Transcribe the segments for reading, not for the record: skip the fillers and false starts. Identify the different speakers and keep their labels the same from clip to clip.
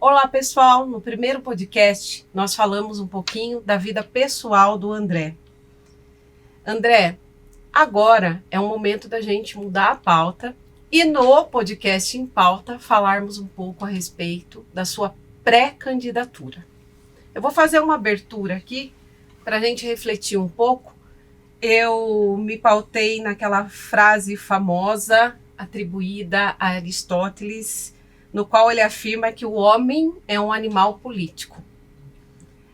Speaker 1: Olá, pessoal! No primeiro podcast, nós falamos um pouquinho da vida pessoal do André. André, agora é um momento da gente mudar a pauta e no podcast em pauta falarmos um pouco a respeito da sua pré-candidatura. Eu vou fazer uma abertura aqui para a gente refletir um pouco. Eu me pautei naquela frase famosa atribuída a Aristóteles, no qual ele afirma que o homem é um animal político.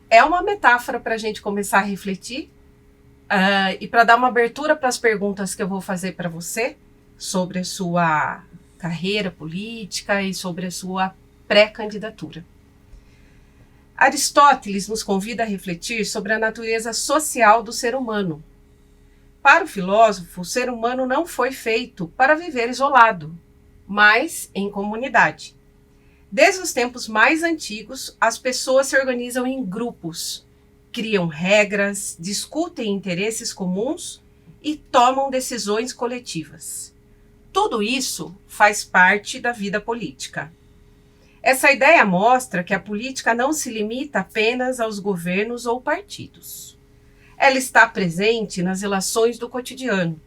Speaker 1: É uma metáfora para a gente começar a refletir e para dar uma abertura para as perguntas que eu vou fazer para você sobre a sua carreira política e sobre a sua pré-candidatura. Aristóteles nos convida a refletir sobre a natureza social do ser humano. Para o filósofo, o ser humano não foi feito para viver isolado, mas em comunidade. Desde os tempos mais antigos, as pessoas se organizam em grupos, criam regras, discutem interesses comuns e tomam decisões coletivas. Tudo isso faz parte da vida política. Essa ideia mostra que a política não se limita apenas aos governos ou partidos. Ela está presente nas relações do cotidiano,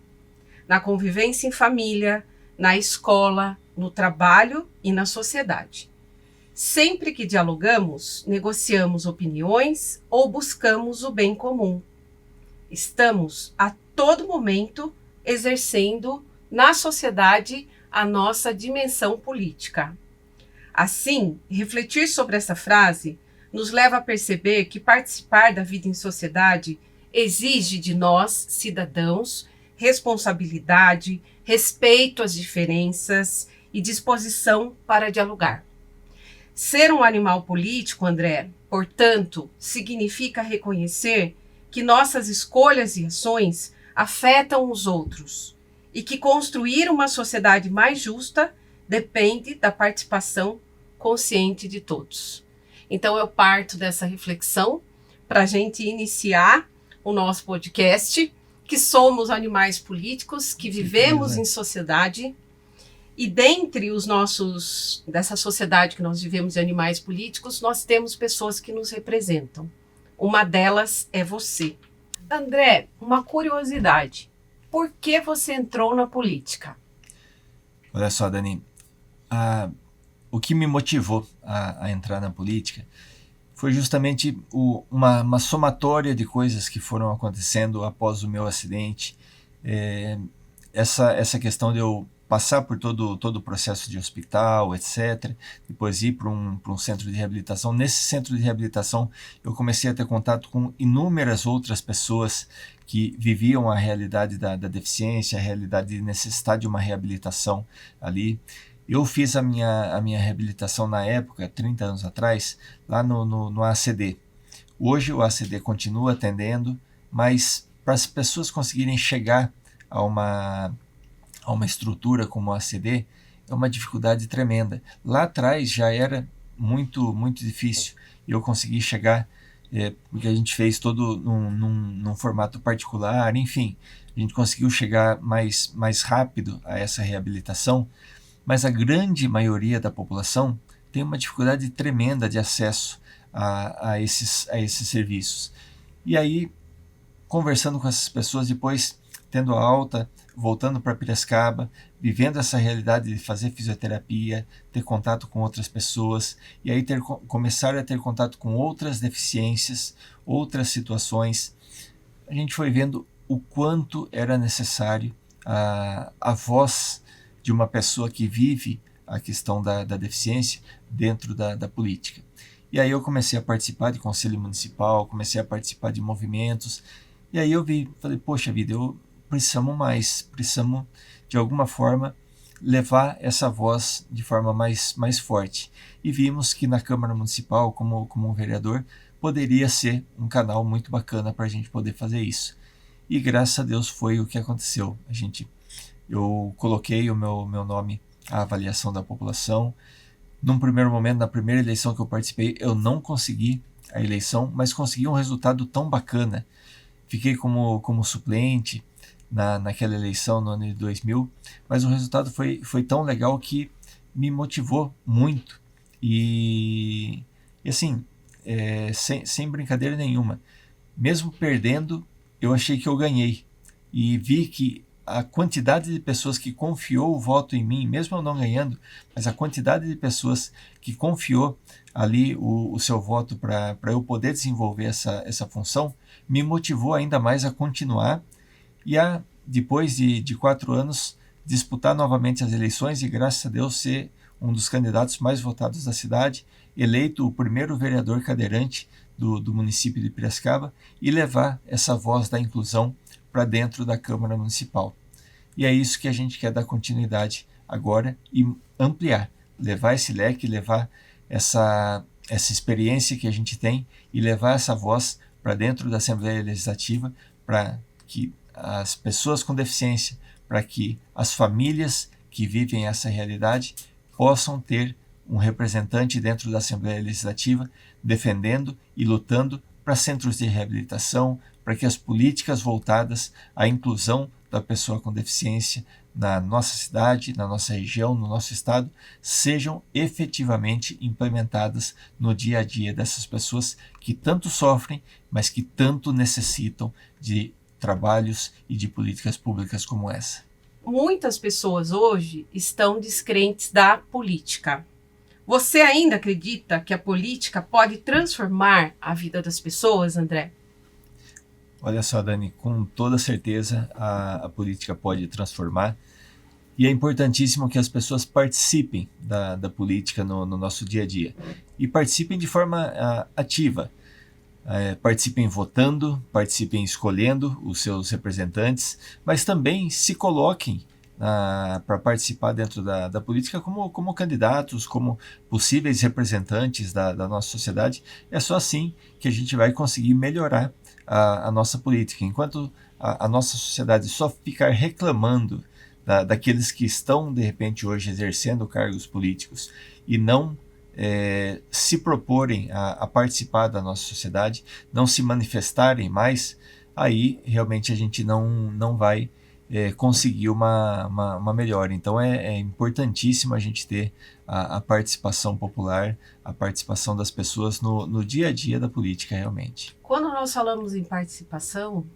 Speaker 1: na convivência em família, na escola, no trabalho e na sociedade. Sempre que dialogamos, negociamos opiniões ou buscamos o bem comum. Estamos, a todo momento, exercendo na sociedade a nossa dimensão política. Assim, refletir sobre essa frase nos leva a perceber que participar da vida em sociedade exige de nós, cidadãos, responsabilidade, respeito às diferenças e disposição para dialogar. Ser um animal político, André, portanto, significa reconhecer que nossas escolhas e ações afetam os outros e que construir uma sociedade mais justa depende da participação consciente de todos. Então, eu parto dessa reflexão para a gente iniciar o nosso podcast, que somos animais políticos, que vivemos em sociedade, e dentre dessa sociedade que nós vivemos de animais políticos, nós temos pessoas que nos representam. Uma delas é você. André, uma curiosidade. Por que você entrou na política?
Speaker 2: Olha só, Dani, o que me motivou a entrar na política foi justamente uma somatória de coisas que foram acontecendo após o meu acidente. Essa questão de eu passar por todo o processo de hospital, etc., depois ir para um centro de reabilitação. Nesse centro de reabilitação, eu comecei a ter contato com inúmeras outras pessoas que viviam a realidade da deficiência, a realidade de necessidade de uma reabilitação ali. Eu fiz a minha reabilitação na época, 30 anos atrás, lá no ACD. Hoje o ACD continua atendendo, mas para as pessoas conseguirem chegar a uma estrutura como o ACD, é uma dificuldade tremenda. Lá atrás já era muito, muito difícil e eu consegui chegar, porque a gente fez todo num formato particular, enfim, a gente conseguiu chegar mais rápido a essa reabilitação, mas a grande maioria da população tem uma dificuldade tremenda de acesso a esses serviços. E aí, conversando com essas pessoas, depois tendo a alta, voltando para Piracicaba, vivendo essa realidade de fazer fisioterapia, ter contato com outras pessoas, e aí começar a ter contato com outras deficiências, outras situações, a gente foi vendo o quanto era necessário a voz de uma pessoa que vive a questão da deficiência dentro da política. E aí eu comecei a participar de conselho municipal, comecei a participar de movimentos, e aí eu falei, poxa vida, precisamos de alguma forma levar essa voz de forma mais forte. E vimos que na Câmara Municipal, como um vereador, poderia ser um canal muito bacana para a gente poder fazer isso. E graças a Deus foi o que aconteceu. Eu coloquei o meu nome à avaliação da população. Num primeiro momento, na primeira eleição que eu participei, eu não consegui a eleição, mas consegui um resultado tão bacana. Fiquei como suplente naquela eleição no ano de 2000, mas o resultado foi tão legal que me motivou muito E assim, sem brincadeira nenhuma, mesmo perdendo, eu achei que eu ganhei. E vi que a quantidade de pessoas que confiou o voto em mim, mesmo eu não ganhando, mas a quantidade de pessoas que confiou ali o seu voto para eu poder desenvolver essa função, me motivou ainda mais a continuar e a, depois de 4 anos, disputar novamente as eleições e, graças a Deus, ser um dos candidatos mais votados da cidade, eleito o primeiro vereador cadeirante do município de Piracicaba e levar essa voz da inclusão para dentro da Câmara Municipal. E é isso que a gente quer dar continuidade agora e ampliar, levar esse leque, levar essa experiência que a gente tem e levar essa voz para dentro da Assembleia Legislativa para que as pessoas com deficiência, para que as famílias que vivem essa realidade possam ter um representante dentro da Assembleia Legislativa defendendo e lutando para centros de reabilitação, para que as políticas voltadas à inclusão da pessoa com deficiência na nossa cidade, na nossa região, no nosso estado, sejam efetivamente implementadas no dia a dia dessas pessoas que tanto sofrem, mas que tanto necessitam de trabalhos e de políticas públicas como essa.
Speaker 1: Muitas pessoas hoje estão descrentes da política. Você ainda acredita que a política pode transformar a vida das pessoas, André?
Speaker 2: Olha só, Dani, com toda certeza a política pode transformar e é importantíssimo que as pessoas participem da política no nosso dia a dia e participem de forma ativa. Participem votando, participem escolhendo os seus representantes, mas também se coloquem para participar dentro da política como candidatos, como possíveis representantes da nossa sociedade. É só assim que a gente vai conseguir melhorar a nossa política. Enquanto a nossa sociedade só ficar reclamando daqueles que estão, de repente, hoje exercendo cargos políticos e não se proporem a participar da nossa sociedade, não se manifestarem mais, aí realmente a gente não vai conseguir uma melhora. Então é importantíssimo a gente ter a participação popular, a participação das pessoas no dia a dia da política realmente.
Speaker 1: Quando nós falamos em participação,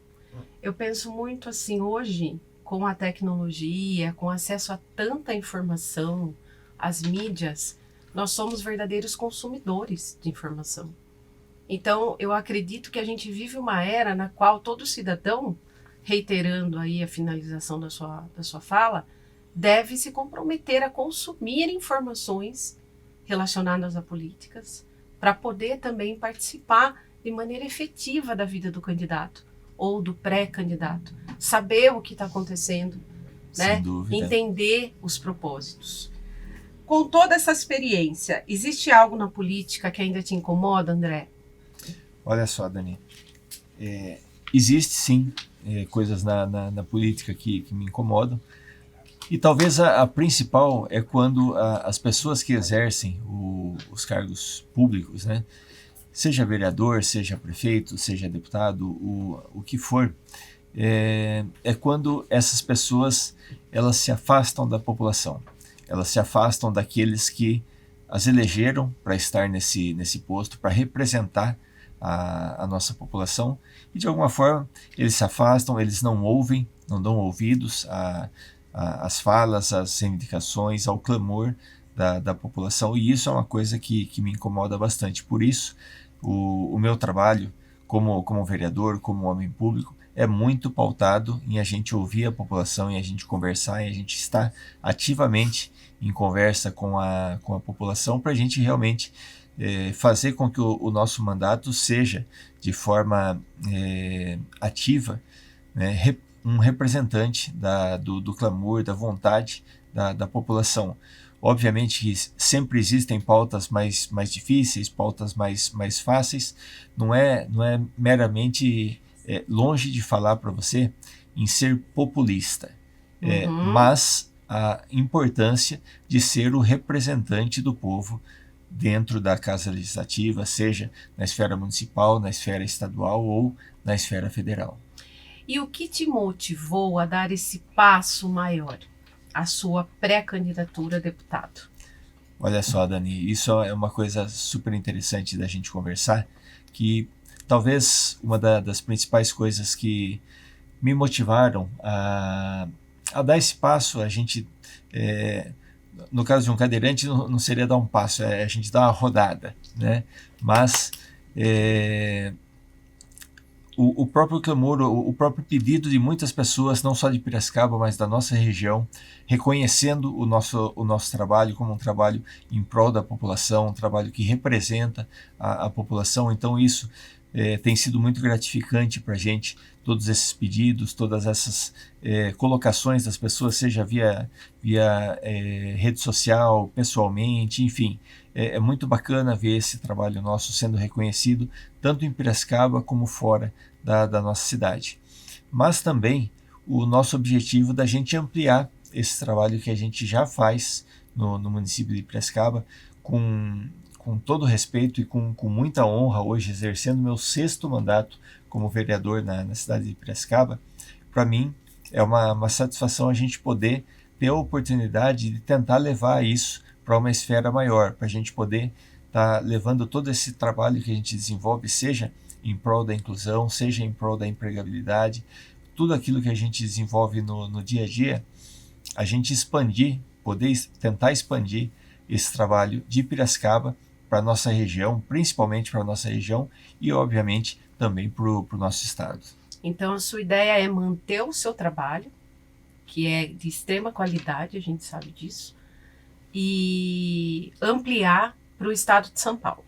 Speaker 1: eu penso muito assim, hoje, com a tecnologia, com acesso a tanta informação, as mídias, nós somos verdadeiros consumidores de informação. Então, eu acredito que a gente vive uma era na qual todo cidadão, reiterando aí a finalização da sua fala, deve se comprometer a consumir informações relacionadas a políticas para poder também participar de maneira efetiva da vida do candidato ou do pré-candidato. Saber o que está acontecendo, né? Entender os propósitos. Com toda essa experiência, existe algo na política que ainda te incomoda, André?
Speaker 2: Olha só, Dani, existe sim coisas na política que me incomodam, e talvez a principal é quando as pessoas que exercem os cargos públicos, né, seja vereador, seja prefeito, seja deputado, o que for, é quando essas pessoas elas se afastam da população. Elas se afastam daqueles que as elegeram para estar nesse posto, para representar a nossa população, e de alguma forma eles se afastam, eles não ouvem, não dão ouvidos às falas, às reivindicações, ao clamor da população, e isso é uma coisa que me incomoda bastante. Por isso, o meu trabalho como vereador, como homem público, é muito pautado em a gente ouvir a população, em a gente conversar, em a gente estar ativamente em conversa com a população para a gente realmente fazer com que o nosso mandato seja de forma ativa, né, um representante do clamor, da vontade da população. Obviamente que sempre existem pautas mais difíceis, pautas mais fáceis, não é meramente longe de falar para você em ser populista, mas a importância de ser o representante do povo dentro da Casa Legislativa, seja na esfera municipal, na esfera estadual ou na esfera federal.
Speaker 1: E o que te motivou a dar esse passo maior, a sua pré-candidatura a deputado?
Speaker 2: Olha só, Dani, isso é uma coisa super interessante da gente conversar, que talvez uma das principais coisas que me motivaram a dar esse passo, a gente, é, no caso de um cadeirante, não seria dar um passo, é a gente dar uma rodada, né? Mas é, o próprio clamor, o próprio pedido de muitas pessoas, não só de Piracicaba, mas da nossa região, reconhecendo o nosso trabalho como um trabalho em prol da população, um trabalho que representa a população. Então isso tem sido muito gratificante para a gente, todos esses pedidos, todas essas colocações das pessoas, seja via rede social, pessoalmente, enfim. É muito bacana ver esse trabalho nosso sendo reconhecido, tanto em Piracicaba como fora da nossa cidade. Mas também o nosso objetivo da gente ampliar esse trabalho que a gente já faz no município de Piracicaba, com todo respeito e com muita honra, hoje exercendo meu 6º mandato como vereador na cidade de Piracicaba. Para mim é uma satisfação a gente poder ter a oportunidade de tentar levar isso para uma esfera maior, para a gente poder estar levando todo esse trabalho que a gente desenvolve, seja em prol da inclusão, seja em prol da empregabilidade, tudo aquilo que a gente desenvolve no dia a dia, a gente expandir, poder tentar expandir esse trabalho de Piracicaba para a nossa região, principalmente para a nossa região e, obviamente, também para o nosso estado.
Speaker 1: Então, a sua ideia é manter o seu trabalho, que é de extrema qualidade, a gente sabe disso, e ampliar para o estado de São Paulo.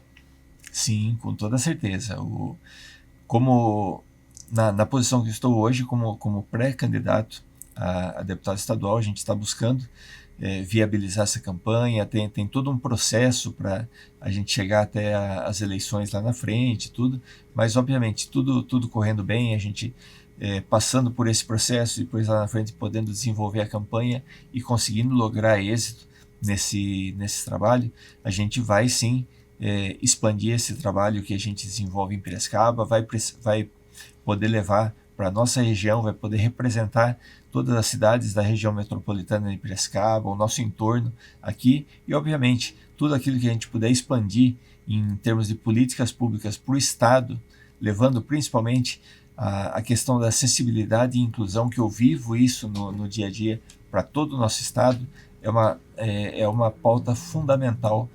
Speaker 2: Sim, com toda certeza. Como na posição que estou hoje, como pré-candidato a deputado estadual, a gente está buscando viabilizar essa campanha, tem todo um processo para a gente chegar até as eleições lá na frente, tudo, mas obviamente tudo correndo bem, a gente passando por esse processo e depois lá na frente podendo desenvolver a campanha e conseguindo lograr êxito nesse trabalho, a gente vai sim expandir esse trabalho que a gente desenvolve em Piracicaba, vai poder levar para a nossa região, vai poder representar todas as cidades da região metropolitana de Piracicaba, o nosso entorno aqui e, obviamente, tudo aquilo que a gente puder expandir em termos de políticas públicas para o Estado, levando principalmente a questão da acessibilidade e inclusão, que eu vivo isso no dia a dia para todo o nosso Estado, é uma pauta fundamental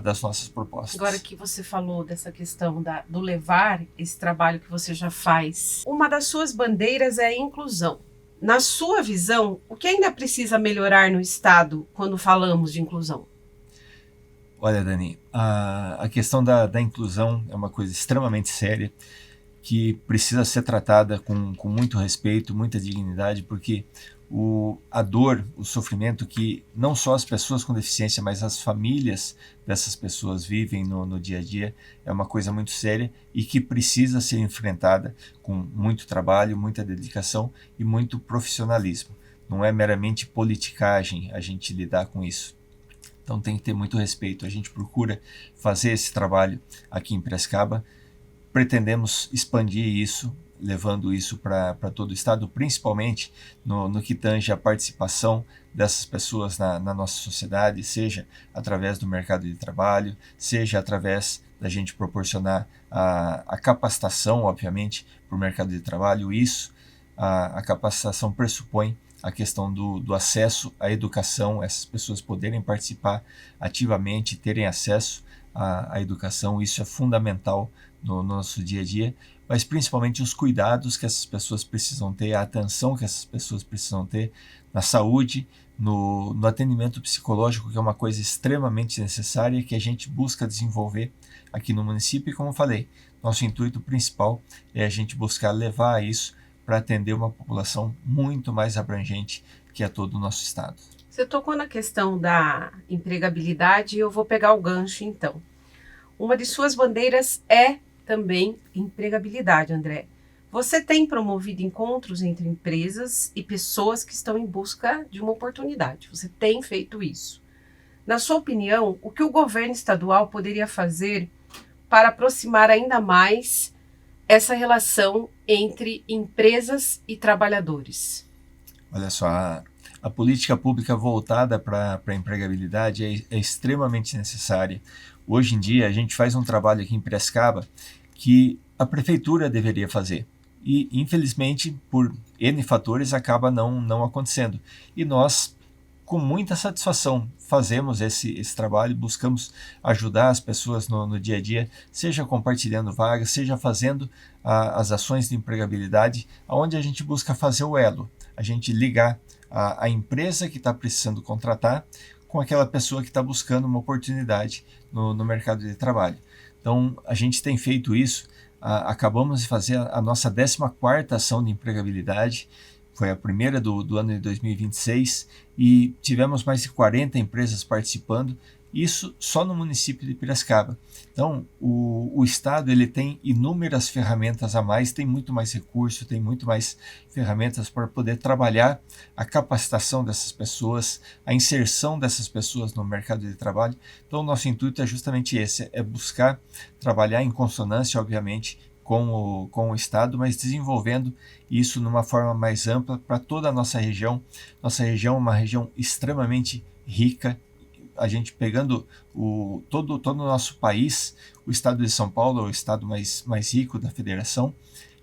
Speaker 2: das nossas propostas.
Speaker 1: Agora que você falou dessa questão do levar esse trabalho que você já faz, uma das suas bandeiras é a inclusão. Na sua visão, o que ainda precisa melhorar no Estado quando falamos de inclusão?
Speaker 2: Olha, Dani, a questão da inclusão é uma coisa extremamente séria que precisa ser tratada com muito respeito, muita dignidade, porque a dor, o sofrimento que não só as pessoas com deficiência, mas as famílias dessas pessoas vivem no dia a dia é uma coisa muito séria e que precisa ser enfrentada com muito trabalho, muita dedicação e muito profissionalismo. Não é meramente politicagem a gente lidar com isso. Então tem que ter muito respeito. A gente procura fazer esse trabalho aqui em Piracicaba. Pretendemos expandir isso, levando isso para todo o estado, principalmente no que tange a participação dessas pessoas na nossa sociedade, seja através do mercado de trabalho, seja através da gente proporcionar a capacitação, obviamente, para o mercado de trabalho. Isso, a capacitação pressupõe a questão do acesso à educação, essas pessoas poderem participar ativamente, terem acesso à educação, isso é fundamental no nosso dia a dia, mas principalmente os cuidados que essas pessoas precisam ter, a atenção que essas pessoas precisam ter na saúde, no atendimento psicológico, que é uma coisa extremamente necessária que a gente busca desenvolver aqui no município. E como eu falei, nosso intuito principal é a gente buscar levar isso para atender uma população muito mais abrangente que é todo o nosso estado.
Speaker 1: Você tocou na questão da empregabilidade e eu vou pegar o gancho então. Uma de suas bandeiras é também empregabilidade, André. Você tem promovido encontros entre empresas e pessoas que estão em busca de uma oportunidade. Você tem feito isso. Na sua opinião, o que o governo estadual poderia fazer para aproximar ainda mais essa relação entre empresas e trabalhadores?
Speaker 2: Olha só, a política pública voltada para a empregabilidade é extremamente necessária. Hoje em dia, a gente faz um trabalho aqui em Piracicaba que a prefeitura deveria fazer. E, infelizmente, por N fatores, acaba não acontecendo. E nós, com muita satisfação, fazemos esse trabalho, buscamos ajudar as pessoas no dia a dia, seja compartilhando vagas, seja fazendo as ações de empregabilidade, onde a gente busca fazer o elo, a gente ligar a empresa que está precisando contratar com aquela pessoa que está buscando uma oportunidade no mercado de trabalho. Então, a gente tem feito isso, acabamos de fazer a nossa 14ª ação de empregabilidade, foi a primeira do ano de 2026 e tivemos mais de 40 empresas participando, isso só no município de Piracicaba. Então, o Estado ele tem inúmeras ferramentas a mais, tem muito mais recurso, tem muito mais ferramentas para poder trabalhar a capacitação dessas pessoas, a inserção dessas pessoas no mercado de trabalho. Então, o nosso intuito é justamente esse, é buscar trabalhar em consonância, obviamente, com o Estado, mas desenvolvendo isso numa forma mais ampla para toda a nossa região. Nossa região é uma região extremamente rica. A gente pegando todo o nosso país, o estado de São Paulo é o estado mais rico da federação,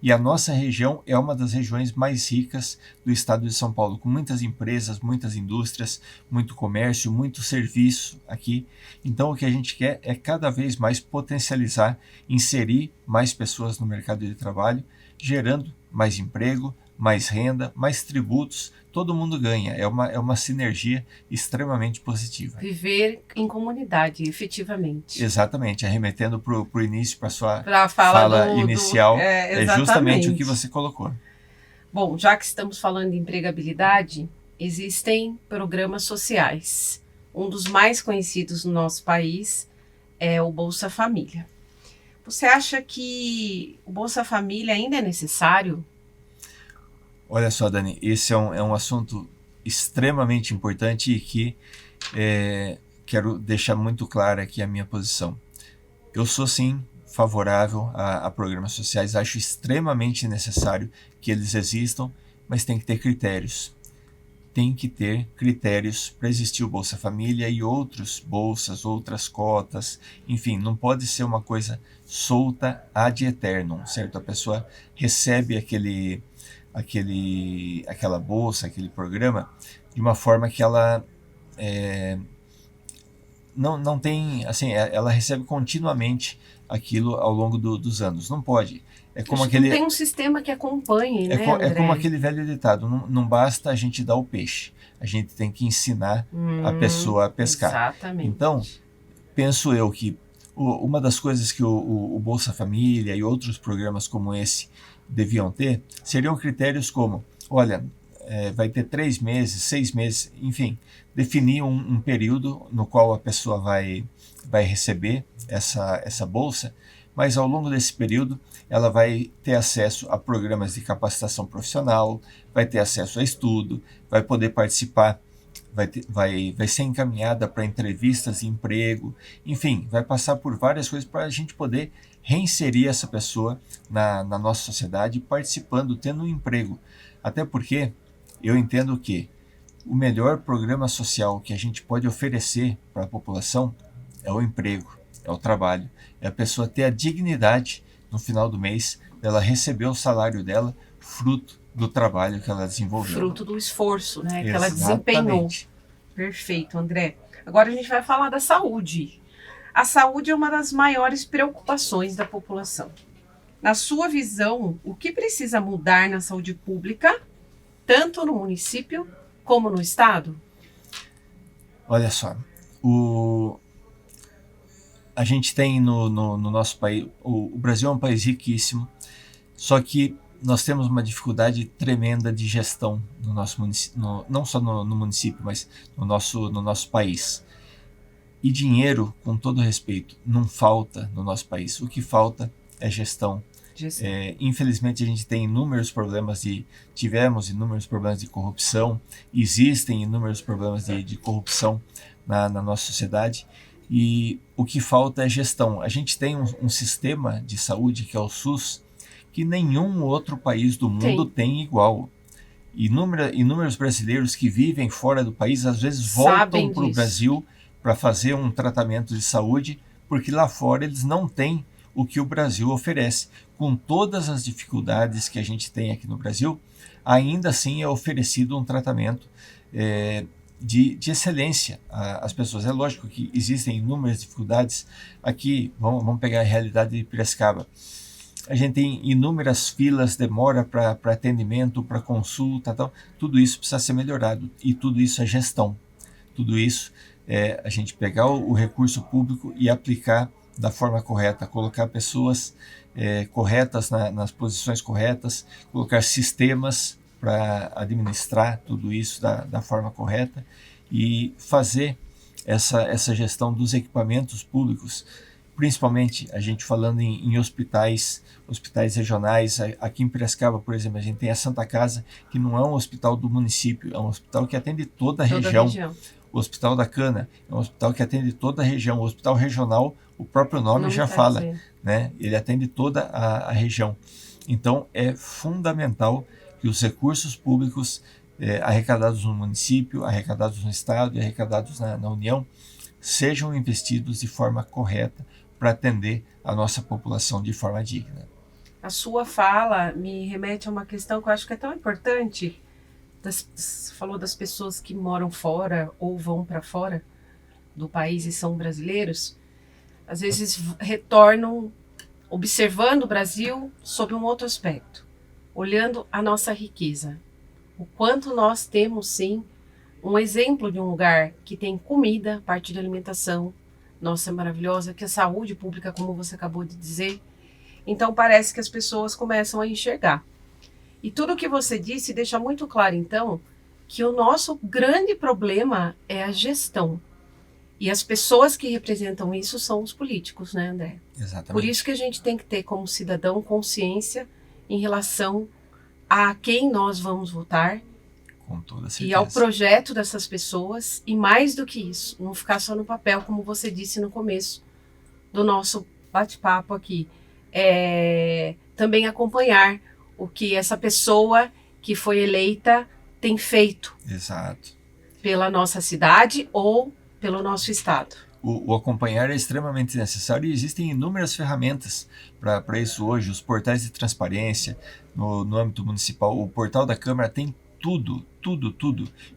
Speaker 2: e a nossa região é uma das regiões mais ricas do estado de São Paulo, com muitas empresas, muitas indústrias, muito comércio, muito serviço aqui. Então o que a gente quer é cada vez mais potencializar, inserir mais pessoas no mercado de trabalho, gerando mais emprego, mais renda, mais tributos, todo mundo ganha, é uma sinergia extremamente positiva.
Speaker 1: Viver em comunidade, efetivamente.
Speaker 2: Exatamente, arremetendo para o início, para a sua
Speaker 1: fala
Speaker 2: inicial, é justamente o que você colocou.
Speaker 1: Bom, já que estamos falando de empregabilidade, existem programas sociais. Um dos mais conhecidos no nosso país é o Bolsa Família. Você acha que o Bolsa Família ainda é necessário?
Speaker 2: Olha só, Dani, esse é um assunto extremamente importante e que quero deixar muito clara aqui a minha posição. Eu sou, sim, favorável a programas sociais, acho extremamente necessário que eles existam, mas tem que ter critérios. Tem que ter critérios para existir o Bolsa Família e outros bolsas, outras cotas, enfim, não pode ser uma coisa solta ad eternum, certo? A pessoa recebe aquela bolsa, aquele programa, de uma forma que ela não tem, assim, ela recebe continuamente aquilo ao longo dos anos. Não pode. É como
Speaker 1: não tem um sistema que acompanhe, né, André?
Speaker 2: É como aquele velho ditado, não basta a gente dar o peixe, a gente tem que ensinar a pessoa a pescar.
Speaker 1: Exatamente.
Speaker 2: Então, penso eu que uma das coisas que o Bolsa Família e outros programas como esse deviam ter, seriam critérios como, olha, vai ter 3 meses, 6 meses, enfim, definir um período no qual a pessoa vai receber essa bolsa, mas ao longo desse período ela vai ter acesso a programas de capacitação profissional, vai ter acesso a estudo, vai poder participar, vai ser encaminhada para entrevistas de emprego, enfim, vai passar por várias coisas para a gente poder reinserir essa pessoa na nossa sociedade, participando, tendo um emprego. Até porque eu entendo que o melhor programa social que a gente pode oferecer para a população é o emprego, é o trabalho, é a pessoa ter a dignidade no final do mês dela receber o salário dela, fruto do trabalho que ela desenvolveu.
Speaker 1: Fruto do esforço, né, que ela desempenhou. Perfeito, André. Agora a gente vai falar da saúde. A saúde é uma das maiores preocupações da população. Na sua visão, o que precisa mudar na saúde pública, tanto no município como no estado?
Speaker 2: Olha só, a gente tem no nosso país, o Brasil é um país riquíssimo, só que nós temos uma dificuldade tremenda de gestão no nosso município, não só no município, mas no nosso país. E dinheiro, com todo respeito, não falta no nosso país. O que falta é gestão. Infelizmente, a gente tem inúmeros problemas tivemos inúmeros problemas de corrupção, existem inúmeros problemas de corrupção na nossa sociedade, e o que falta é gestão. A gente tem um sistema de saúde, que é o SUS, que nenhum outro país do mundo tem igual. Inúmeros brasileiros que vivem fora do país, às vezes
Speaker 1: Sabem
Speaker 2: voltam para o
Speaker 1: disso.
Speaker 2: Brasil para fazer um tratamento de saúde, porque lá fora eles não têm o que o Brasil oferece. Com todas as dificuldades que a gente tem aqui no Brasil, ainda assim é oferecido um tratamento de excelência às pessoas. É lógico que existem inúmeras dificuldades. Aqui, vamos pegar a realidade de Piracicaba. A gente tem inúmeras filas, demora para atendimento, para consulta, tal. Tudo isso precisa ser melhorado, e tudo isso é gestão. Tudo isso é a gente pegar o recurso público e aplicar da forma correta, colocar pessoas corretas nas posições corretas, colocar sistemas para administrar tudo isso da forma correta e fazer essa gestão dos equipamentos públicos, principalmente a gente falando em hospitais regionais. Aqui em Piracicaba, por exemplo, a gente tem a Santa Casa, que não é um hospital do município, é um hospital que atende toda a região. O Hospital da Cana é um hospital que atende toda a região. O hospital regional, o próprio nome já fala, né? Ele atende toda a região. Então é fundamental que os recursos públicos arrecadados no município, arrecadados no estado e arrecadados na União sejam investidos de forma correta para atender a nossa população de forma digna.
Speaker 1: A sua fala me remete a uma questão que eu acho que é tão importante. Você falou das pessoas que moram fora ou vão para fora do país e são brasileiros. Às vezes retornam observando o Brasil sob um outro aspecto, olhando a nossa riqueza. O quanto nós temos, sim, um exemplo de um lugar que tem comida, parte de alimentação, nossa, maravilhosa, que a saúde pública, como você acabou de dizer. Então parece que as pessoas começam a enxergar. E tudo o que você disse deixa muito claro, então, que o nosso grande problema é a gestão. E as pessoas que representam isso são os políticos, né, André?
Speaker 2: Exatamente.
Speaker 1: Por isso que a gente tem que ter, como cidadão, consciência em relação a quem nós vamos votar.
Speaker 2: Com toda certeza.
Speaker 1: E ao projeto dessas pessoas. E mais do que isso, não ficar só no papel, como você disse no começo do nosso bate-papo aqui. Também acompanhar o que essa pessoa que foi eleita tem feito.
Speaker 2: Exato.
Speaker 1: Pela nossa cidade ou pelo nosso estado.
Speaker 2: O acompanhar é extremamente necessário, e existem inúmeras ferramentas para isso hoje. Os portais de transparência no âmbito municipal, o portal da Câmara tem tudo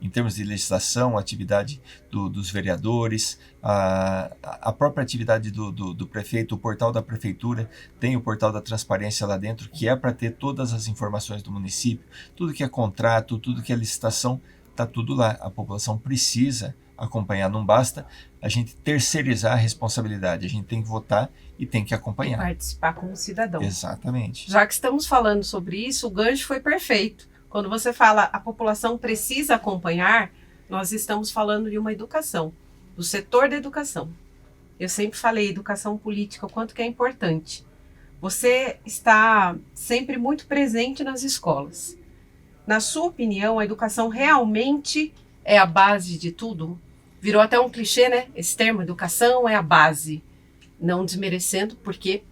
Speaker 2: em termos de legislação, atividade dos vereadores, a própria atividade do prefeito. O portal da prefeitura tem o portal da transparência lá dentro, que é para ter todas as informações do município, tudo que é contrato, tudo que é licitação, está tudo lá. A população precisa acompanhar, não basta a gente terceirizar a responsabilidade, a gente tem que votar e tem que acompanhar.
Speaker 1: E participar como cidadão.
Speaker 2: Exatamente.
Speaker 1: Já que estamos falando sobre isso, o gancho foi perfeito. Quando você fala a população precisa acompanhar, nós estamos falando de uma educação, do setor da educação. Eu sempre falei educação política, o quanto que é importante. Você está sempre muito presente nas escolas. Na sua opinião, a educação realmente é a base de tudo? Virou até um clichê, né? Esse termo, educação é a base. Não desmerecendo, porque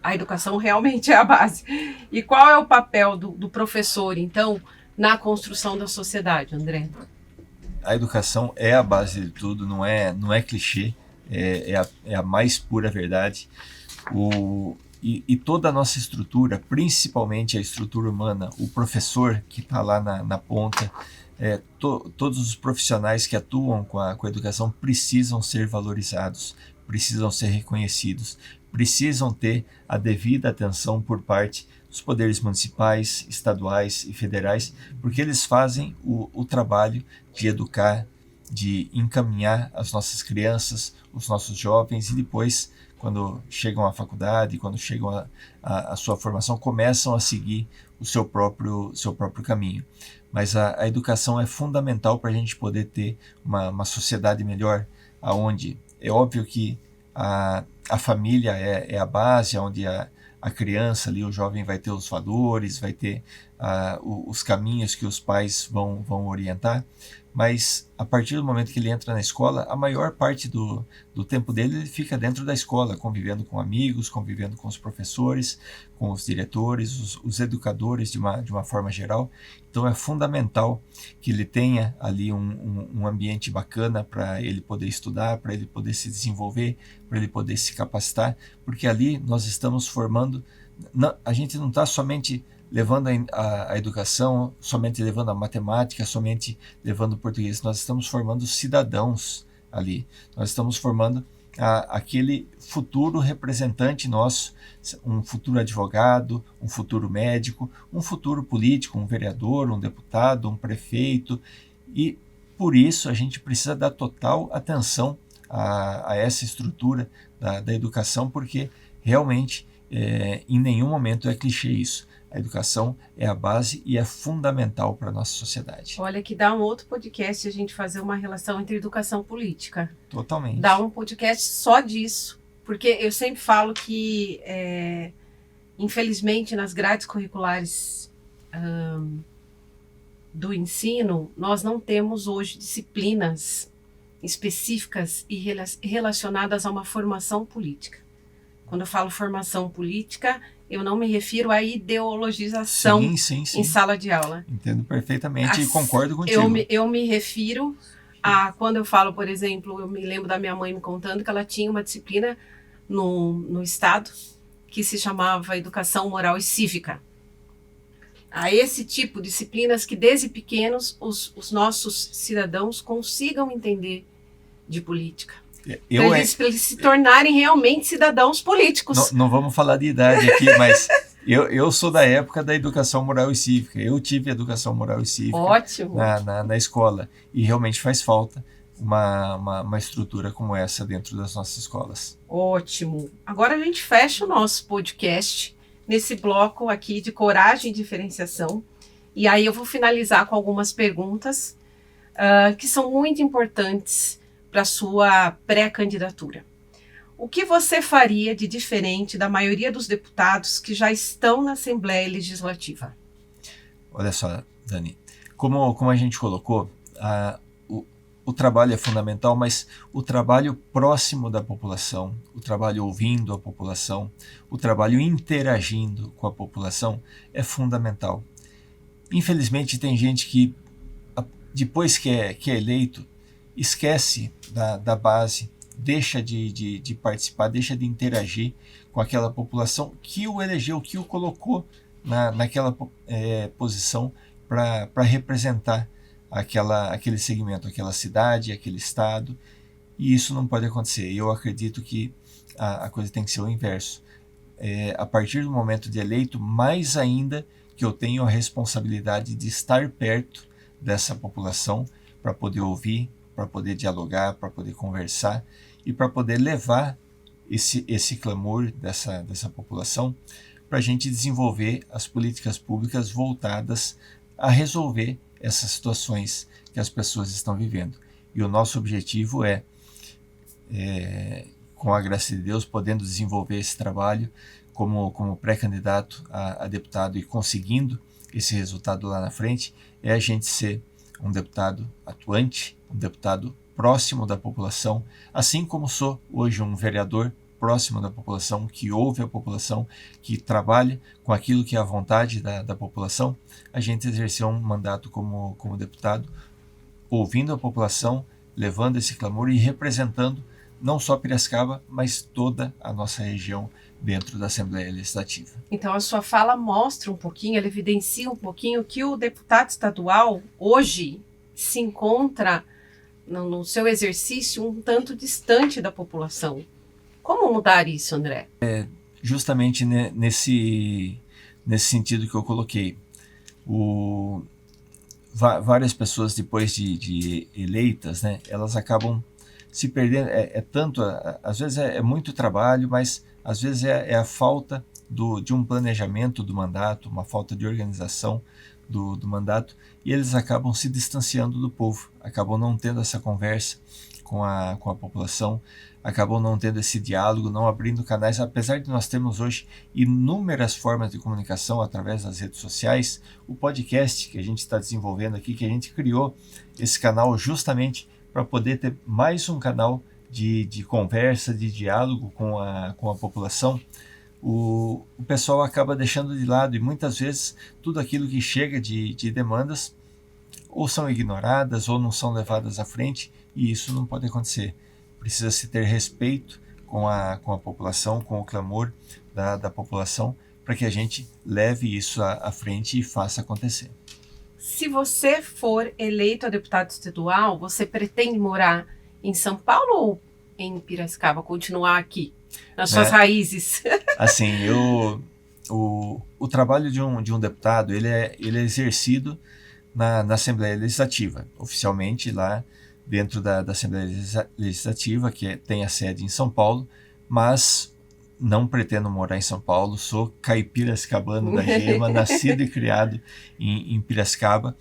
Speaker 1: a educação realmente é a base. E qual é o papel do professor, então, na construção da sociedade, André?
Speaker 2: A educação é a base de tudo, não é clichê, é a mais pura verdade. E toda a nossa estrutura, principalmente a estrutura humana, o professor que está lá na ponta, todos os profissionais que atuam com a educação precisam ser valorizados, precisam ser reconhecidos, precisam ter a devida atenção por parte dos poderes municipais, estaduais e federais, porque eles fazem o trabalho de educar, de encaminhar as nossas crianças, os nossos jovens, e depois, quando chegam à faculdade, quando chegam à sua formação, começam a seguir o seu próprio caminho. Mas a educação é fundamental para a gente poder ter uma sociedade melhor, onde é óbvio que a família é a base, onde a criança ali, o jovem vai ter os valores, vai ter os caminhos que os pais vão orientar, mas a partir do momento que ele entra na escola, a maior parte do tempo dele ele fica dentro da escola, convivendo com amigos, convivendo com os professores, com os diretores, os educadores de uma forma geral. Então é fundamental que ele tenha ali um ambiente bacana para ele poder estudar, para ele poder se desenvolver, para ele poder se capacitar, porque ali nós estamos formando, a gente não está somente levando a educação, somente levando a matemática, somente levando o português. Nós estamos formando cidadãos ali. Nós estamos formando aquele futuro representante nosso, um futuro advogado, um futuro médico, um futuro político, um vereador, um deputado, um prefeito. E por isso a gente precisa dar total atenção a essa estrutura da educação, porque realmente em nenhum momento é clichê isso. A educação é a base e é fundamental para a nossa sociedade.
Speaker 1: Olha, que dá um outro podcast a gente fazer uma relação entre educação e política.
Speaker 2: Totalmente.
Speaker 1: Dá um podcast só disso. Porque eu sempre falo que, infelizmente, nas grades curriculares do ensino, nós não temos hoje disciplinas específicas e relacionadas a uma formação política. Quando eu falo formação política, eu não me refiro à ideologização
Speaker 2: sim.
Speaker 1: em sala de aula.
Speaker 2: Entendo perfeitamente e concordo contigo.
Speaker 1: Eu me refiro a, quando eu falo, por exemplo, eu me lembro da minha mãe me contando que ela tinha uma disciplina no estado que se chamava Educação Moral e Cívica. A esse tipo de disciplinas que desde pequenos os nossos cidadãos consigam entender de política. Para eles se tornarem realmente cidadãos políticos.
Speaker 2: Não vamos falar de idade aqui, mas eu sou da época da educação moral e cívica. Eu tive educação moral e cívica.
Speaker 1: Ótimo.
Speaker 2: Na escola. E realmente faz falta uma estrutura como essa dentro das nossas escolas.
Speaker 1: Ótimo. Agora a gente fecha o nosso podcast nesse bloco aqui de coragem e diferenciação. E aí eu vou finalizar com algumas perguntas que são muito importantes para a sua pré-candidatura. O que você faria de diferente da maioria dos deputados que já estão na Assembleia Legislativa?
Speaker 2: Olha só, Dani, como a gente colocou, o trabalho é fundamental, mas o trabalho próximo da população, o trabalho ouvindo a população, o trabalho interagindo com a população é fundamental. Infelizmente tem gente que, depois que é eleito, esquece da base, deixa de participar, deixa de interagir com aquela população que o elegeu, que o colocou naquela posição para representar aquele segmento, aquela cidade, aquele estado, e isso não pode acontecer. Eu acredito que a coisa tem que ser o inverso. A partir do momento de eleito, mais ainda que eu tenho a responsabilidade de estar perto dessa população para poder ouvir, para poder dialogar, para poder conversar e para poder levar esse clamor dessa população para a gente desenvolver as políticas públicas voltadas a resolver essas situações que as pessoas estão vivendo. E o nosso objetivo com a graça de Deus, podendo desenvolver esse trabalho como pré-candidato a deputado e conseguindo esse resultado lá na frente, é a gente ser um deputado atuante, um deputado próximo da população, assim como sou hoje um vereador próximo da população, que ouve a população, que trabalha com aquilo que é a vontade da população. A gente exerceu um mandato como deputado, ouvindo a população, levando esse clamor e representando não só Piracicaba, mas toda a nossa região dentro da Assembleia Legislativa.
Speaker 1: Então a sua fala mostra um pouquinho, ela evidencia um pouquinho que o deputado estadual hoje se encontra no seu exercício um tanto distante da população. Como mudar isso, André?
Speaker 2: Justamente nesse sentido que eu coloquei. Várias pessoas, depois de eleitas, né, elas acabam se perdendo. Às vezes é muito trabalho, mas às vezes é a falta de um planejamento do mandato, uma falta de organização do mandato, e eles acabam se distanciando do povo, acabam não tendo essa conversa com a população, acabam não tendo esse diálogo, não abrindo canais, apesar de nós termos hoje inúmeras formas de comunicação através das redes sociais. O podcast que a gente está desenvolvendo aqui, que a gente criou esse canal justamente para poder ter mais um canal de conversa, de diálogo com a população, o pessoal acaba deixando de lado, e muitas vezes tudo aquilo que chega de demandas ou são ignoradas ou não são levadas à frente, e isso não pode acontecer. Precisa se ter respeito com a população, com o clamor da população, para que a gente leve isso à frente e faça acontecer.
Speaker 1: Se você for eleito a deputado estadual, você pretende morar em São Paulo ou em Piracicaba, continuar aqui, nas suas raízes?
Speaker 2: Assim, o trabalho de um deputado, ele é exercido na Assembleia Legislativa, oficialmente lá dentro da Assembleia Legislativa, que tem a sede em São Paulo, mas não pretendo morar em São Paulo, sou caipiracicabano da gema, nascido e criado em Piracicaba,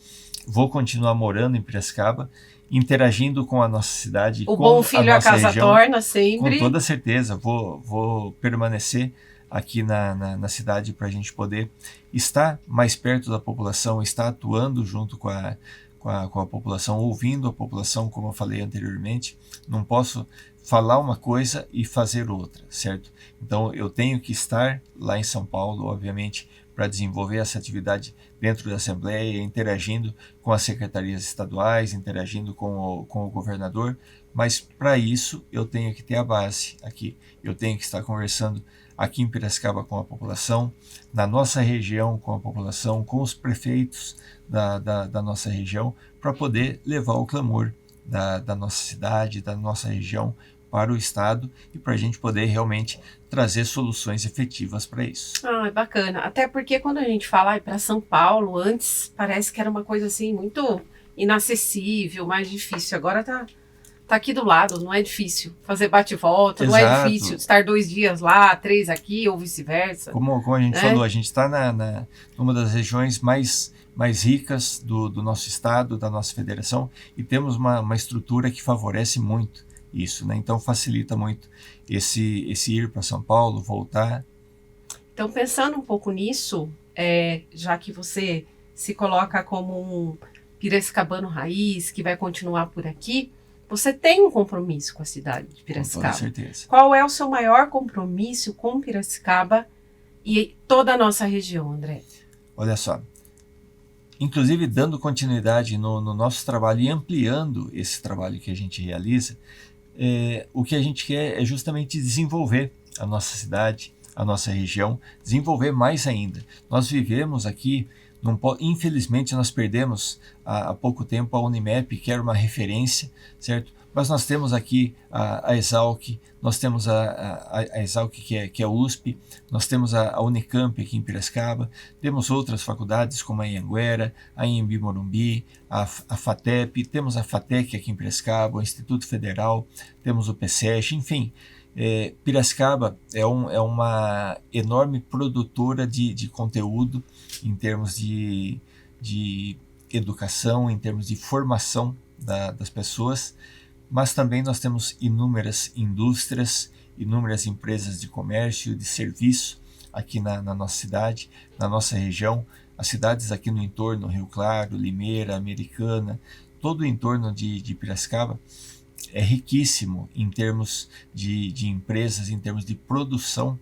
Speaker 2: vou continuar morando em Piracicaba, interagindo com a nossa cidade,
Speaker 1: o
Speaker 2: com
Speaker 1: bom filho
Speaker 2: a nossa
Speaker 1: a casa
Speaker 2: região,
Speaker 1: torna sempre.
Speaker 2: com toda certeza, vou permanecer aqui na cidade para a gente poder estar mais perto da população, estar atuando junto com a população, ouvindo a população, como eu falei anteriormente. Não posso falar uma coisa e fazer outra, certo? Então eu tenho que estar lá em São Paulo, obviamente, para desenvolver essa atividade dentro da Assembleia, interagindo com as secretarias estaduais, interagindo com o governador, mas para isso eu tenho que ter a base aqui, eu tenho que estar conversando aqui em Piracicaba com a população, na nossa região com a população, com os prefeitos da nossa região, para poder levar o clamor da nossa cidade, da nossa região para o Estado, e para a gente poder realmente trazer soluções efetivas para isso.
Speaker 1: Ah, é bacana. Até porque quando a gente fala para São Paulo, antes parece que era uma coisa assim muito inacessível, mais difícil. Agora tá aqui do lado, não é difícil fazer bate-volta, não é difícil estar 2 dias lá, 3 aqui ou vice-versa.
Speaker 2: Como a gente falou, a gente está numa das regiões mais ricas do nosso estado, da nossa federação, e temos uma estrutura que favorece muito isso, né? Então facilita muito esse ir para São Paulo, voltar.
Speaker 1: Então, pensando um pouco nisso, já que você se coloca como um piracicabano raiz, que vai continuar por aqui, você tem um compromisso com a cidade de Piracicaba.
Speaker 2: Com toda certeza.
Speaker 1: Qual é o seu maior compromisso com Piracicaba e toda a nossa região, André?
Speaker 2: Olha só, inclusive dando continuidade no nosso trabalho e ampliando esse trabalho que a gente realiza, o que a gente quer é justamente desenvolver a nossa cidade, a nossa região, desenvolver mais ainda. Nós vivemos aqui, infelizmente nós perdemos há pouco tempo a Unimep, que era uma referência, certo? Mas nós temos aqui a Exalc, nós temos a Exalc que é a USP, nós temos a Unicamp aqui em Piracicaba, temos outras faculdades como a Anhanguera, a Anhembi Morumbi, a FATEP, temos a FATEC aqui em Piracicaba, o Instituto Federal, temos o PSESH, enfim. Piracicaba é uma enorme produtora de conteúdo em termos de educação, em termos de formação das pessoas, mas também nós temos inúmeras indústrias, inúmeras empresas de comércio, de serviço aqui na nossa cidade, na nossa região. As cidades aqui no entorno, Rio Claro, Limeira, Americana, todo o entorno de Piracicaba é riquíssimo em termos de empresas, em termos de produção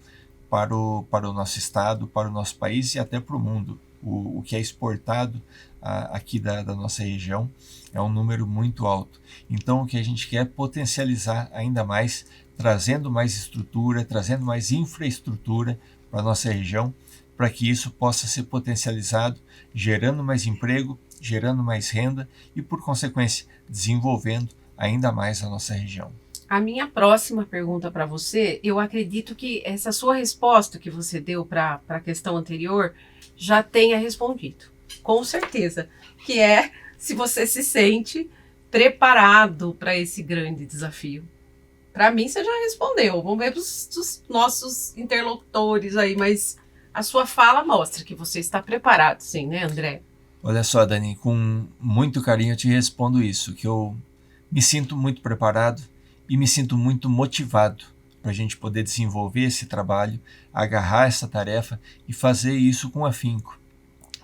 Speaker 2: para o nosso estado, para o nosso país e até para o mundo. O que é exportado aqui da nossa região é um número muito alto. Então o que a gente quer é potencializar ainda mais, trazendo mais estrutura, trazendo mais infraestrutura para a nossa região, para que isso possa ser potencializado, gerando mais emprego, gerando mais renda e, por consequência, desenvolvendo ainda mais a nossa região.
Speaker 1: A minha próxima pergunta para você, eu acredito que essa sua resposta que você deu para a questão anterior já tenha respondido, com certeza, que é se você se sente preparado para esse grande desafio. Para mim, você já respondeu. Vamos ver os nossos interlocutores aí, mas a sua fala mostra que você está preparado, sim, né, André?
Speaker 2: Olha só, Dani, com muito carinho eu te respondo isso, que eu me sinto muito preparado e me sinto muito motivado para a gente poder desenvolver esse trabalho, agarrar essa tarefa e fazer isso com afinco.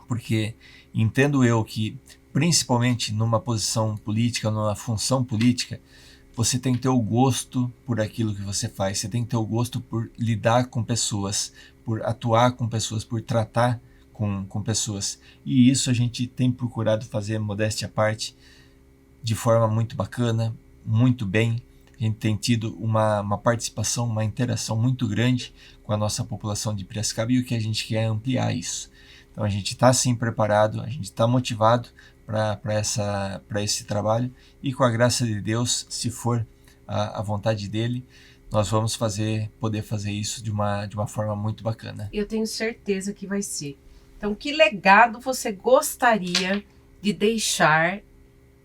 Speaker 2: Porque entendo eu que, principalmente numa posição política, numa função política, você tem que ter o gosto por aquilo que você faz, você tem que ter o gosto por lidar com pessoas, por atuar com pessoas, por tratar com pessoas. E isso a gente tem procurado fazer, modéstia à parte, de forma muito bacana, muito bem. A gente tem tido uma participação, uma interação muito grande com a nossa população de Piracicaba e o que a gente quer é ampliar isso. Então a gente está sim preparado, a gente está motivado para esse trabalho e com a graça de Deus, se for a vontade dele, nós vamos poder fazer isso de uma forma muito bacana.
Speaker 1: Eu tenho certeza que vai ser. Então, que legado você gostaria de deixar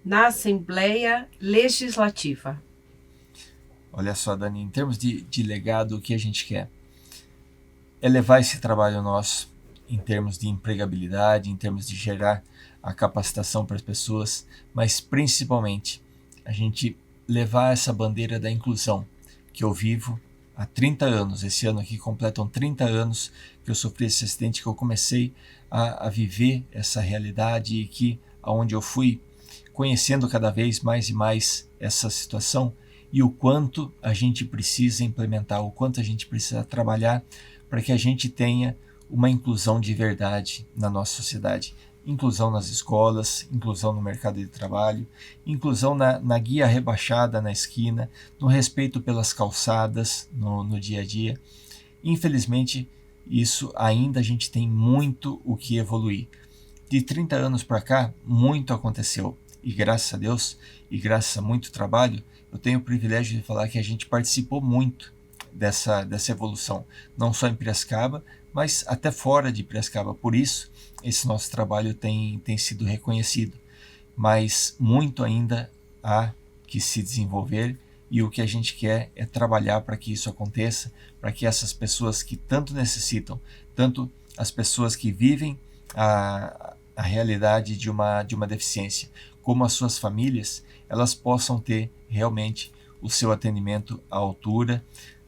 Speaker 1: na Assembleia Legislativa?
Speaker 2: Olha só, Dani, em termos de legado, o que a gente quer é levar esse trabalho nosso em termos de empregabilidade, em termos de gerar a capacitação para as pessoas, mas principalmente a gente levar essa bandeira da inclusão que eu vivo há 30 anos. Esse ano aqui completam 30 anos que eu sofri esse acidente, que eu comecei a viver essa realidade e que aonde eu fui conhecendo cada vez mais e mais essa situação e o quanto a gente precisa implementar, o quanto a gente precisa trabalhar para que a gente tenha uma inclusão de verdade na nossa sociedade. Inclusão nas escolas, inclusão no mercado de trabalho, inclusão na guia rebaixada na esquina, no respeito pelas calçadas no dia a dia. Infelizmente, isso ainda a gente tem muito o que evoluir. De 30 anos para cá, muito aconteceu. E graças a Deus, e graças a muito trabalho, eu tenho o privilégio de falar que a gente participou muito dessa evolução. Não só em Piracicaba, mas até fora de Piracicaba. Por isso, esse nosso trabalho tem sido reconhecido. Mas muito ainda há que se desenvolver e o que a gente quer é trabalhar para que isso aconteça, para que essas pessoas que tanto necessitam, tanto as pessoas que vivem a realidade de uma deficiência, como as suas famílias, elas possam ter realmente o seu atendimento à altura,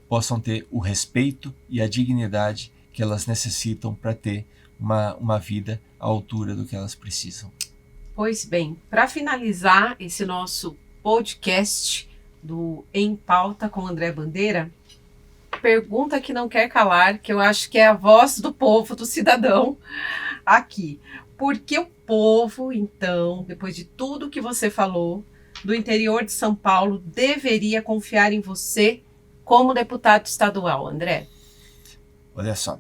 Speaker 2: possam ter o respeito e a dignidade que elas necessitam para ter uma vida à altura do que elas precisam.
Speaker 1: Pois bem, para finalizar esse nosso podcast do Em Pauta com André Bandeira, pergunta que não quer calar, que eu acho que é a voz do povo, do cidadão aqui. Por que o povo, então, depois de tudo que você falou, do interior de São Paulo, deveria confiar em você como deputado estadual, André?
Speaker 2: Olha só,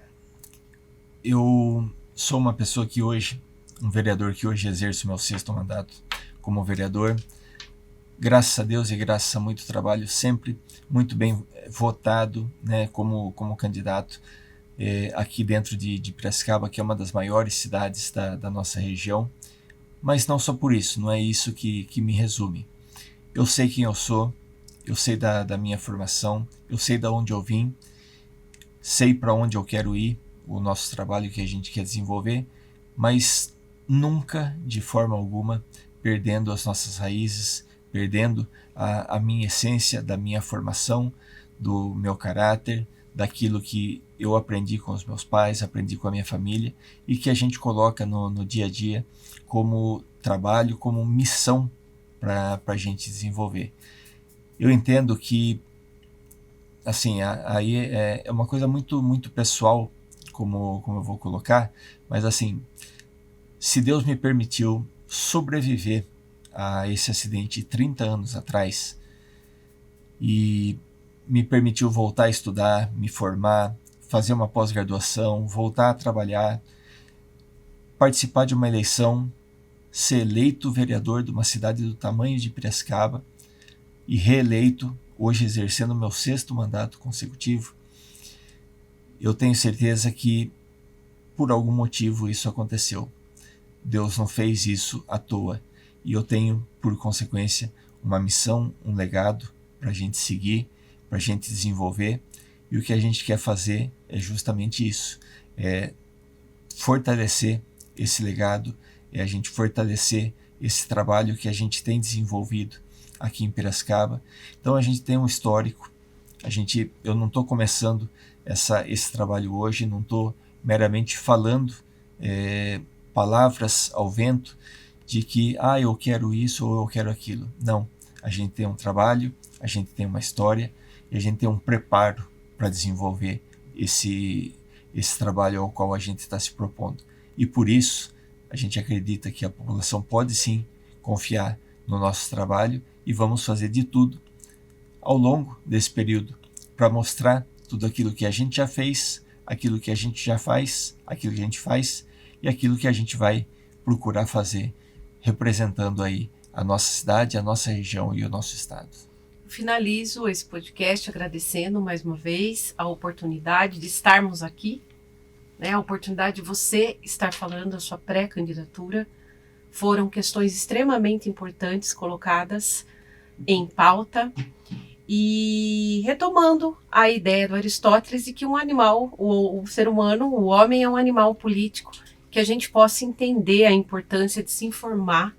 Speaker 2: eu sou uma pessoa que hoje, um vereador que hoje exerce o meu 6º mandato como vereador, graças a Deus e graças a muito trabalho, sempre muito bem votado, né, como candidato aqui dentro de Piracicaba, que é uma das maiores cidades da nossa região. Mas não só por isso, não é isso que me resume. Eu sei quem eu sou, eu sei da minha formação, eu sei de onde eu vim, sei para onde eu quero ir, o nosso trabalho que a gente quer desenvolver, mas nunca, de forma alguma, perdendo as nossas raízes, perdendo a minha essência, da minha formação, do meu caráter, daquilo que eu aprendi com os meus pais, aprendi com a minha família e que a gente coloca no dia a dia como trabalho, como missão para a gente desenvolver. Eu entendo que, assim, aí é uma coisa muito, muito pessoal, como eu vou colocar, mas assim, se Deus me permitiu sobreviver a esse acidente 30 anos atrás e me permitiu voltar a estudar, me formar, fazer uma pós-graduação, voltar a trabalhar, participar de uma eleição, ser eleito vereador de uma cidade do tamanho de Piracicaba e reeleito, hoje exercendo o meu 6º mandato consecutivo, eu tenho certeza que por algum motivo isso aconteceu. Deus não fez isso à toa. E eu tenho, por consequência, uma missão, um legado para a gente seguir, para a gente desenvolver. E o que a gente quer fazer é justamente isso. É fortalecer esse legado, é a gente fortalecer esse trabalho que a gente tem desenvolvido aqui em Piracicaba. Então a gente tem um histórico, eu não estou começando esse trabalho hoje, não estou meramente falando palavras ao vento de que eu quero isso ou eu quero aquilo. Não, a gente tem um trabalho, a gente tem uma história e a gente tem um preparo para desenvolver esse trabalho ao qual a gente está se propondo. E por isso a gente acredita que a população pode sim confiar no nosso trabalho e vamos fazer de tudo ao longo desse período para mostrar tudo aquilo que a gente já fez, aquilo que a gente já faz, aquilo que a gente faz e aquilo que a gente vai procurar fazer, representando aí a nossa cidade, a nossa região e o nosso estado.
Speaker 1: Finalizo esse podcast agradecendo mais uma vez a oportunidade de estarmos aqui, a oportunidade de você estar falando a sua pré-candidatura. Foram questões extremamente importantes colocadas em pauta e retomando a ideia do Aristóteles de que um animal, o ser humano, o homem é um animal político, que a gente possa entender a importância de se informar,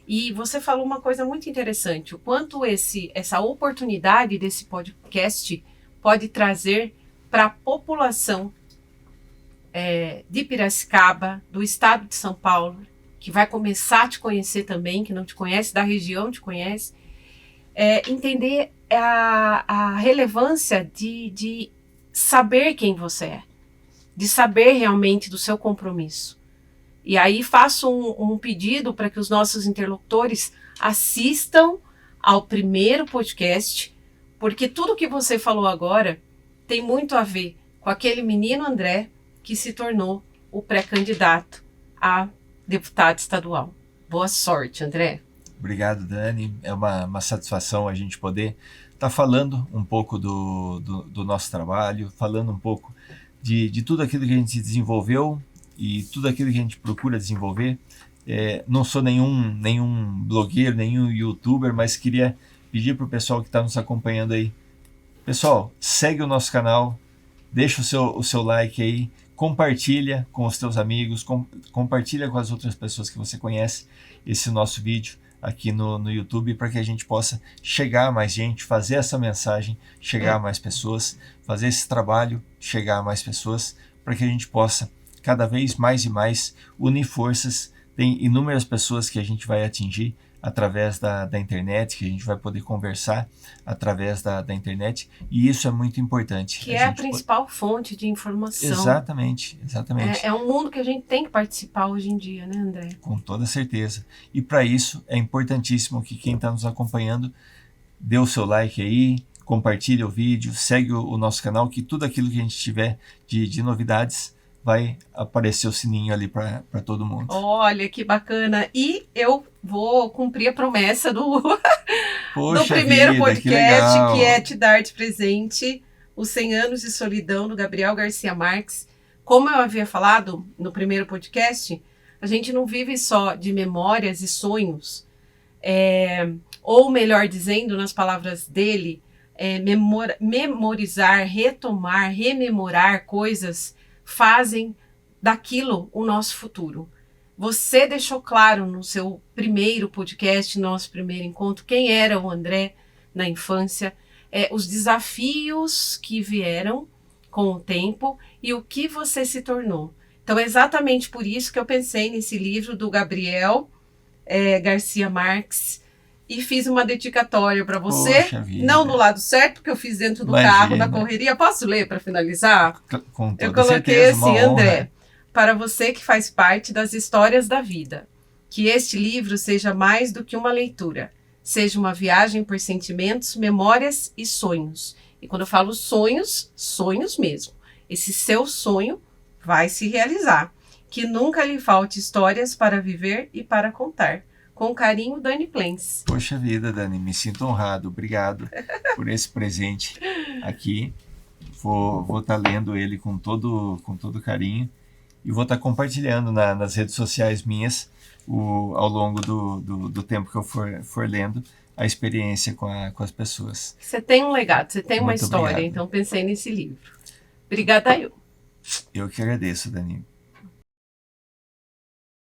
Speaker 1: E você falou uma coisa muito interessante, o quanto essa oportunidade desse podcast pode trazer para a população de Piracicaba, do estado de São Paulo, que vai começar a te conhecer também, que não te conhece, da região te conhece, entender a relevância de saber quem você é, de saber realmente do seu compromisso. E aí faço um pedido para que os nossos interlocutores assistam ao primeiro podcast, porque tudo que você falou agora tem muito a ver com aquele menino André que se tornou o pré-candidato a deputado estadual. Boa sorte, André.
Speaker 2: Obrigado, Dani. É uma satisfação a gente poder estar falando um pouco do nosso trabalho, falando um pouco de tudo aquilo que a gente desenvolveu e tudo aquilo que a gente procura desenvolver. Não sou nenhum blogueiro, nenhum youtuber, mas queria pedir para o pessoal que está nos acompanhando aí, pessoal, segue o nosso canal, deixa o seu like aí, compartilha com os teus amigos, compartilha com as outras pessoas que você conhece esse nosso vídeo aqui no YouTube, para que a gente possa chegar a mais gente, fazer essa mensagem chegar a mais pessoas, fazer esse trabalho chegar a mais pessoas, para que a gente possa cada vez mais e mais unir forças. Tem inúmeras pessoas que a gente vai atingir através da internet, que a gente vai poder conversar através da internet, e isso é muito importante.
Speaker 1: Que é a principal fonte de informação.
Speaker 2: Exatamente.
Speaker 1: É um mundo que a gente tem que participar hoje em dia, né, André?
Speaker 2: Com toda certeza. E para isso é importantíssimo que quem está nos acompanhando dê o seu like aí, compartilhe o vídeo, segue o nosso canal, que tudo aquilo que a gente tiver de novidades vai aparecer o sininho ali para todo mundo.
Speaker 1: Olha, que bacana. E eu vou cumprir a promessa do primeiro podcast, que é te dar de presente os 100 anos de solidão do Gabriel Garcia Marques. Como eu havia falado no primeiro podcast, a gente não vive só de memórias e sonhos, ou melhor dizendo, nas palavras dele, memorizar, retomar, rememorar coisas fazem daquilo o nosso futuro. Você deixou claro no seu primeiro podcast, nosso primeiro encontro, quem era o André na infância, os desafios que vieram com o tempo e o que você se tornou. Então é exatamente por isso que eu pensei nesse livro do Gabriel Garcia Marques e fiz uma dedicatória para você, não do lado certo, porque eu fiz dentro do carro, na correria. Posso ler para finalizar?
Speaker 2: Com toda
Speaker 1: eu coloquei
Speaker 2: certeza,
Speaker 1: assim, André, para você que faz parte das histórias da vida, que este livro seja mais do que uma leitura, seja uma viagem por sentimentos, memórias e sonhos. E quando eu falo sonhos, sonhos mesmo. Esse seu sonho vai se realizar. Que nunca lhe falte histórias para viver e para contar. Com carinho, Dani Plens.
Speaker 2: Poxa vida, Dani, me sinto honrado. Obrigado por esse presente aqui. Vou estar lendo ele com todo carinho e vou estar compartilhando nas redes sociais minhas ao longo do tempo que eu for lendo a experiência com as pessoas.
Speaker 1: Você tem um legado, você tem uma
Speaker 2: Muito
Speaker 1: história,
Speaker 2: obrigado.
Speaker 1: então pensei nesse livro. Obrigada,
Speaker 2: Eu que agradeço, Dani.